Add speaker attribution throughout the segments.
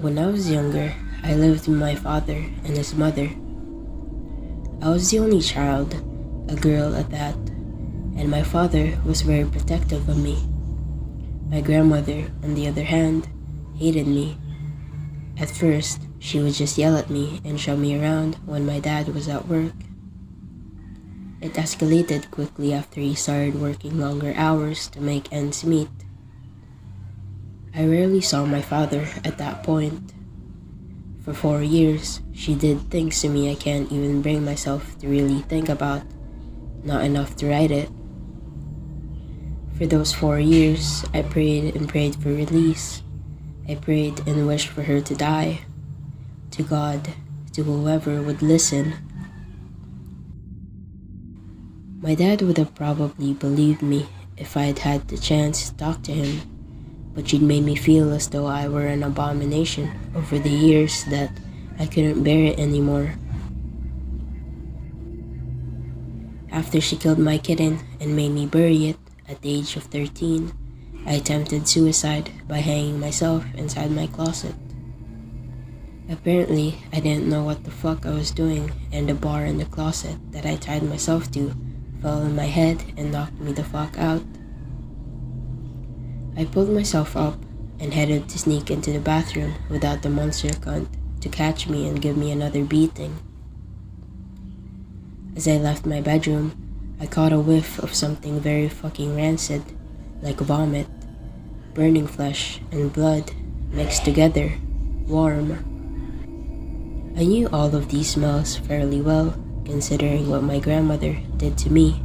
Speaker 1: When I was younger, I lived with my father and his mother. I was the only child, a girl at that, and my father was very protective of me. My grandmother, on the other hand, hated me. At first, she would just yell at me and shove me around when my dad was at work. It escalated quickly after he started working longer hours to make ends meet. I rarely saw my father at that point. For 4 years, she did things to me I can't even bring myself to really think about, not enough to write it. For those 4 years, I prayed and prayed for release. I prayed and wished for her to die. To God, to whoever would listen. My dad would have probably believed me if I'd had the chance to talk to him, but she'd made me feel as though I were an abomination over the years that I couldn't bear it anymore. After she killed my kitten and made me bury it at the age of 13, I attempted suicide by hanging myself inside my closet. Apparently, I didn't know what the fuck I was doing, and the bar in the closet that I tied myself to fell on my head and knocked me the fuck out. I pulled myself up and headed to sneak into the bathroom without the monster cunt to catch me and give me another beating. As I left my bedroom, I caught a whiff of something very fucking rancid, like vomit, burning flesh, and blood mixed together, warm. I knew all of these smells fairly well, considering what my grandmother did to me,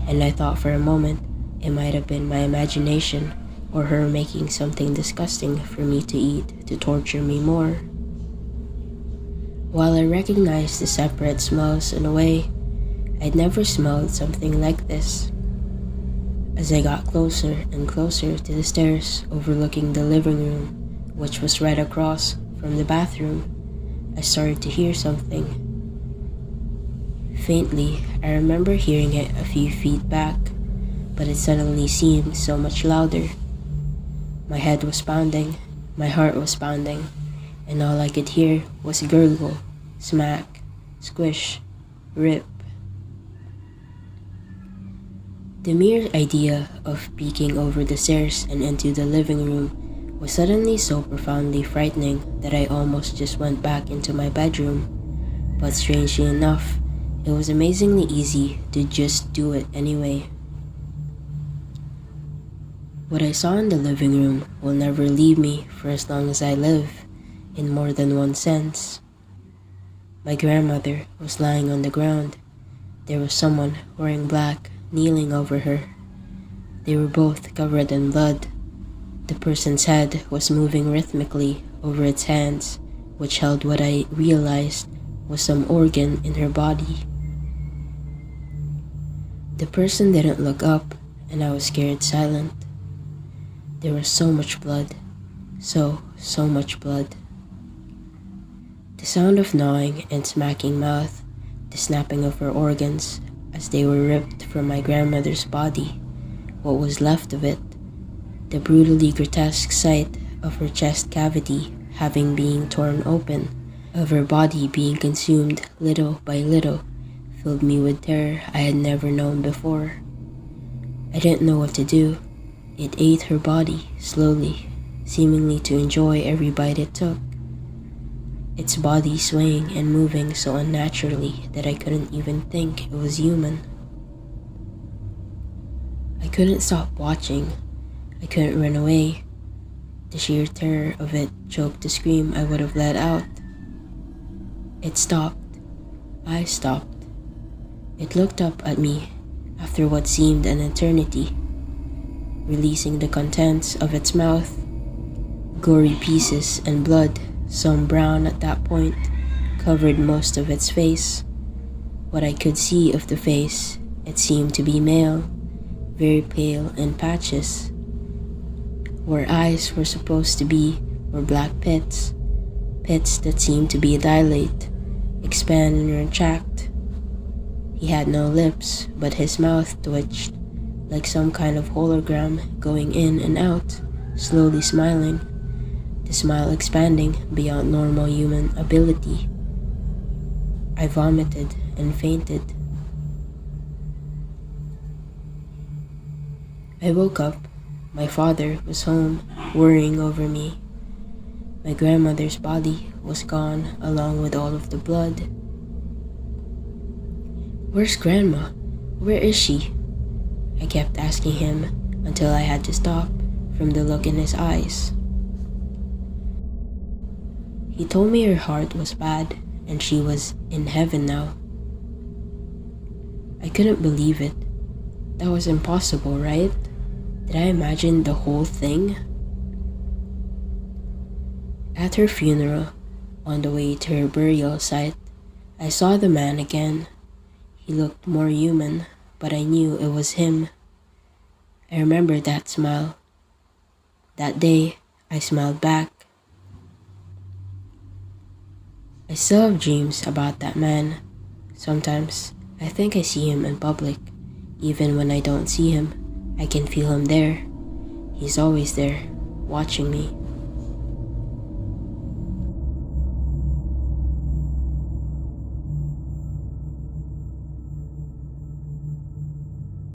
Speaker 1: and I thought for a moment it might have been my imagination or her making something disgusting for me to eat to torture me more. While I recognized the separate smells in a way, I'd never smelled something like this. As I got closer and closer to the stairs overlooking the living room, which was right across from the bathroom, I started to hear something. Faintly, I remember hearing it a few feet back, but it suddenly seemed so much louder. My head was pounding, my heart was pounding, and all I could hear was gurgle, smack, squish, rip. The mere idea of peeking over the stairs and into the living room was suddenly so profoundly frightening that I almost just went back into my bedroom. But strangely enough, it was amazingly easy to just do it anyway. What I saw in the living room will never leave me for as long as I live, in more than one sense. My grandmother was lying on the ground. There was someone wearing black kneeling over her. They were both covered in blood. The person's head was moving rhythmically over its hands, which held what I realized was some organ in her body. The person didn't look up, and I was scared silent. There was so much blood. So much blood. The sound of gnawing and smacking mouth, the snapping of her organs as they were ripped from my grandmother's body, what was left of it, the brutally grotesque sight of her chest cavity having been torn open, of her body being consumed little by little, filled me with terror I had never known before. I didn't know what to do. It ate her body, slowly, seemingly to enjoy every bite it took. Its body swaying and moving so unnaturally that I couldn't even think it was human. I couldn't stop watching. I couldn't run away. The sheer terror of it choked the scream I would have let out. It stopped. I stopped. It looked up at me after what seemed an eternity, releasing the contents of its mouth. Gory pieces and blood, some brown at that point, covered most of its face. What I could see of the face, it seemed to be male, very pale in patches. Where eyes were supposed to be were black pits that seemed to be dilate, expand and retract. He had no lips, but his mouth twitched like some kind of hologram going in and out, slowly smiling. the smile expanding beyond normal human ability. I vomited and fainted. I woke up. My father was home, worrying over me. My grandmother's body was gone, along with all of the blood. "Where's Grandma? Where is she?" I kept asking him until I had to stop from the look in his eyes. He told me her heart was bad and she was in heaven now. I couldn't believe it. That was impossible, right? Did I imagine the whole thing? At her funeral, on the way to her burial site, I saw the man again. He looked more human, but I knew it was him. I remember that smile. That day, I smiled back. I still have dreams about that man. Sometimes, I think I see him in public. Even when I don't see him, I can feel him there. He's always there, watching me.